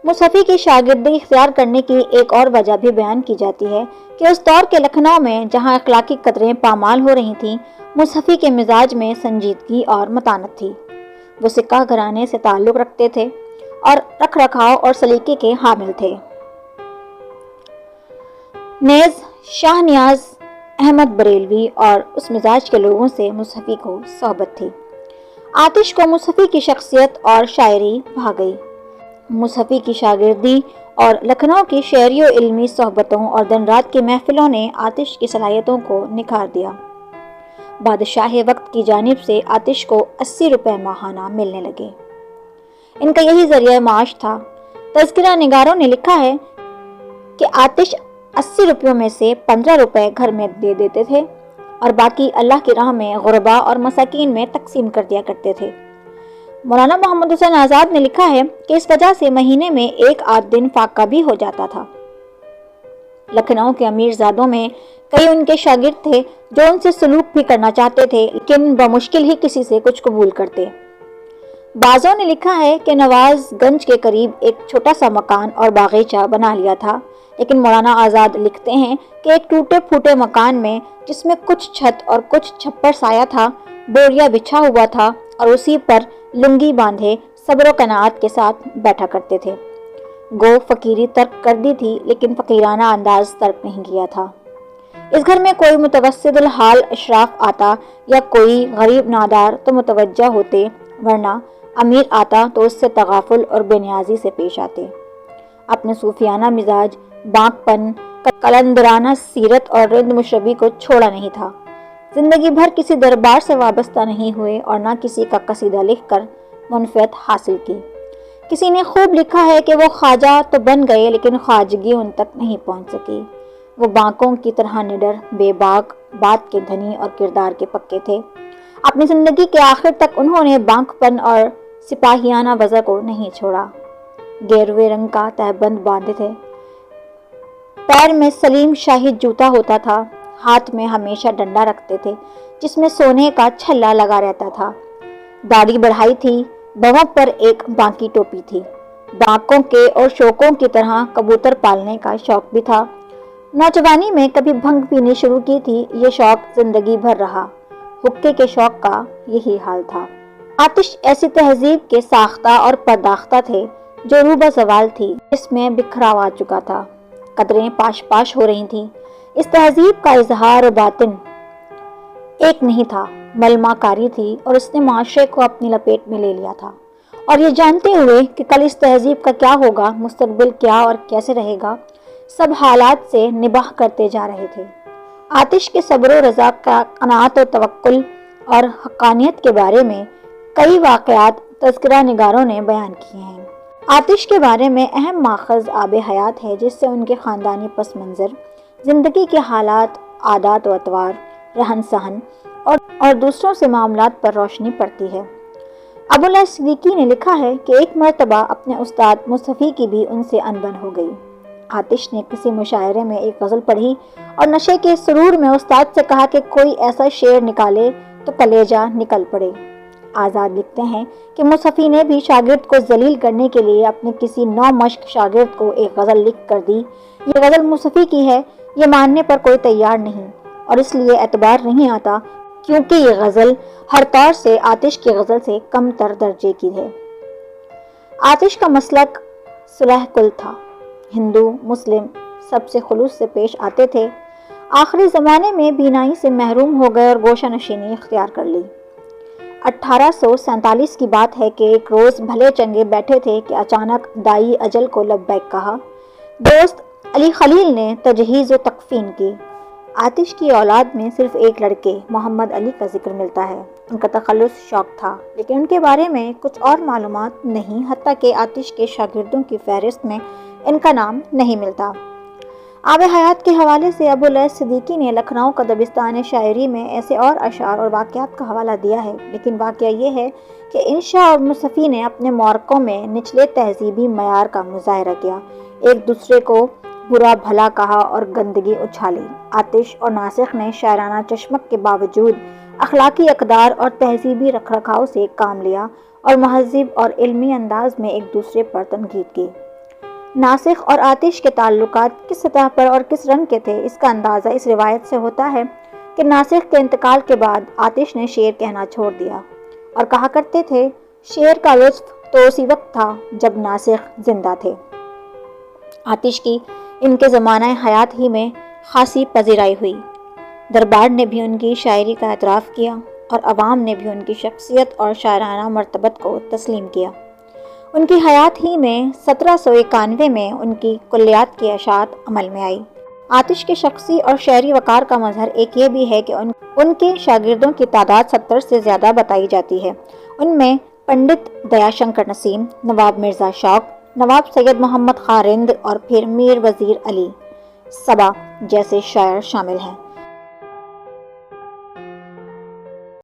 مصحفی کی شاگردی اختیار کرنے کی ایک اور وجہ بھی بیان کی جاتی ہے کہ اس دور کے لکھنؤ میں جہاں اخلاقی قدریں پامال ہو رہی تھیں، مصحفی کے مزاج میں سنجیدگی اور متانت تھی۔ وہ سکہ گھرانے سے تعلق رکھتے تھے اور رکھ رکھاؤ اور سلیقے کے حامل تھے۔ نیز شاہ نیاز احمد بریلوی اور اس مزاج کے لوگوں سے مصحفی کو صحبت تھی۔ آتش کو مصحفی کی شخصیت اور شاعری بھا گئی۔ مصحفی کی شاگردی اور لکھنؤ کی شعری و علمی صحبتوں اور دن رات کی محفلوں نے آتش کی صلاحیتوں کو نکھار دیا۔ بادشاہ وقت کی جانب سے آتش کو 80 روپے ماہانہ ملنے لگے۔ ان کا یہی ذریعہ معاش تھا۔ تذکرہ نگاروں نے لکھا ہے کہ آتش 80 روپیوں میں سے 15 روپے گھر میں دے دیتے تھے اور باقی اللہ کی راہ میں غربا اور مساکین میں تقسیم کر دیا کرتے تھے۔ مولانا محمد حسین آزاد نے لکھا ہے کہ اس وجہ سے مہینے میں 1 دن فاقہ بھی ہو جاتا تھا۔ لکھنؤ کے امیر زادوں میں کئی ان کے شاگرد تھے جو ان سے سلوک بھی کرنا چاہتے تھے، لیکن بمشکل ہی کسی سے کچھ قبول کرتے۔ بعضوں نے لکھا ہے کہ نواز گنج کے قریب ایک چھوٹا سا مکان اور باغیچہ بنا لیا تھا، لیکن مولانا آزاد لکھتے ہیں کہ ایک ٹوٹے پھوٹے مکان میں، جس میں کچھ چھت اور کچھ چھپر سایہ تھا، بوریا بچھا ہوا تھا اور اسی پر لنگی باندھے صبر و قناعت کے ساتھ بیٹھا کرتے تھے۔ گو فقیری ترک کر دی تھی، لیکن فقیرانہ انداز ترک نہیں کیا تھا۔ اس گھر میں کوئی متوسط الحال اشراف آتا یا کوئی غریب نادار تو متوجہ ہوتے، ورنہ امیر آتا تو اس سے تغافل اور بے نیازی سے پیش آتے۔ اپنے صوفیانہ مزاج، بانک پن، قلندرانہ سیرت اور رند مشربی کو چھوڑا نہیں تھا۔ زندگی بھر کسی دربار سے وابستہ نہیں ہوئے اور نہ کسی کا قصیدہ لکھ کر منفعت حاصل کی۔ کسی نے خوب لکھا ہے کہ وہ خواجہ تو بن گئے لیکن خواجگی ان تک نہیں پہنچ سکی۔ وہ بانکوں کی طرح نڈر، بے باک، بات کے دھنی اور کردار کے پکے تھے۔ اپنی زندگی کے آخر تک انہوں نے بانک پن اور سپاہیانہ وضع کو نہیں چھوڑا۔ گیروے رنگ کا تہبند باندھے تھے، پیر میں سلیم شاہی جوتا ہوتا تھا، ہاتھ میں ہمیشہ ڈنڈا رکھتے تھے جس میں سونے کا چھلا لگا رہتا تھا۔ داڑھی بڑھائی تھی، بغوں پر ایک بانکی ٹوپی تھی۔ بانکوں کے اور شوقوں کی طرح کبوتر پالنے کا شوق بھی تھا۔ نوجوانی میں کبھی بھنگ پینی شروع کی تھی، یہ شوق زندگی بھر رہا۔ حقے کے شوق کا یہی حال تھا۔ آتش ایسی تہذیب کے ساختہ اور پرداختہ تھے جو روبہ زوال تھی، جس میں بکھراؤ آ چکا تھا۔ قدریں پاش پاش ہو رہی تھیں۔ اس تہذیب کا اظہار و باطن ایک نہیں تھا، ملما کاری تھی اور اس نے معاشرے کو اپنی لپیٹ میں لے لیا تھا۔ اور یہ جانتے ہوئے کہ کل اس تہذیب کا کیا ہوگا، مستقبل کیا اور کیسے رہے گا، سب حالات سے نباہ کرتے جا رہے تھے۔ آتش کے صبر و رضا کا، قناعت و توکل اور حقانیت کے بارے میں کئی واقعات تذکرہ نگاروں نے بیان کیے ہیں۔ آتش کے بارے میں اہم ماخذ آب حیات ہے، جس سے ان کے خاندانی پس منظر، زندگی کے حالات، عادات و اطوار، رہن سہن اور دوسروں سے معاملات پر روشنی پڑتی ہے۔ ابوالعلا صدیقی نے لکھا ہے کہ ایک مرتبہ اپنے استاد مصحفی کی بھی ان سے انبن ہو گئی۔ آتش نے کسی مشاعرے میں ایک غزل پڑھی اور نشے کے سرور میں استاد سے کہا کہ کوئی ایسا شعر نکالے تو کلیجہ نکل پڑے۔ آزاد لکھتے ہیں کہ مصحفی نے بھی شاگرد کو ذلیل کرنے کے لیے اپنے کسی نو مشق شاگرد کو ایک غزل لکھ کر دی۔ یہ غزل مصحفی کی ہے، یہ ماننے پر کوئی تیار نہیں اور اس لیے اعتبار نہیں آتا کیونکہ یہ غزل ہر طور سے آتش کی غزل سے کم تر درجے کی ہے۔ آتش کا مسلک صلح کل تھا۔ ہندو مسلم سب سے خلوص سے پیش آتے تھے۔ آخری زمانے میں بینائی سے محروم ہو گئے اور گوشہ نشینی اختیار کر لی۔ 1847 کی بات ہے کہ ایک روز بھلے چنگے بیٹھے تھے کہ اچانک دائی اجل کو لبیک کہا۔ دوست علی خلیل نے تجہیز و تکفین کی۔ آتش کی اولاد میں صرف ایک لڑکے محمد علی کا ذکر ملتا ہے۔ ان کا تخلص شوق تھا، لیکن ان کے بارے میں کچھ اور معلومات نہیں، حتیٰ کہ آتش کے شاگردوں کی فہرست میں ان کا نام نہیں ملتا۔ آب حیات کے حوالے سے ابوالعلا صدیقی نے لکھنؤ کا دبستان شاعری میں ایسے اور اشعار اور واقعات کا حوالہ دیا ہے، لیکن واقعہ یہ ہے کہ انشا اور مصحفی نے اپنے مورخوں میں نچلے تہذیبی معیار کا مظاہرہ کیا، ایک دوسرے کو برا بھلا کہا اور گندگی اچھالی۔ آتش اور ناسخ نے شاعرانہ چشمک کے باوجود اخلاقی اقدار اور تہذیبی رکھ رکھاؤ سے کام لیا اور مہذب اور علمی انداز میں ایک دوسرے پر تنقید کی۔ ناسخ اور آتش کے تعلقات کس سطح پر اور کس رنگ کے تھے، اس کا اندازہ اس روایت سے ہوتا ہے کہ ناسخ کے انتقال کے بعد آتش نے شعر کہنا چھوڑ دیا اور کہا کرتے تھے، شعر کا لطف تو اسی وقت تھا جب ناسخ زندہ تھے۔ آتش کی ان کے زمانہ حیات ہی میں خاصی پذیرائی ہوئی، دربار نے بھی ان کی شاعری کا اعتراف کیا اور عوام نے بھی ان کی شخصیت اور شاعرانہ مرتبت کو تسلیم کیا۔ ان کی حیات ہی میں 1791 میں ان کی کلیات کی اشاعت عمل میں آئی۔ آتش کے شخصی اور شعری وقار کا مظہر ایک یہ بھی ہے کہ ان کے شاگردوں کی تعداد 70 سے زیادہ بتائی جاتی ہے۔ ان میں پنڈت دیا شنکر نسیم، نواب مرزا شوق، نواب سید محمد خاں رند اور پھر میر وزیر علی صبا جیسے شاعر شامل ہیں۔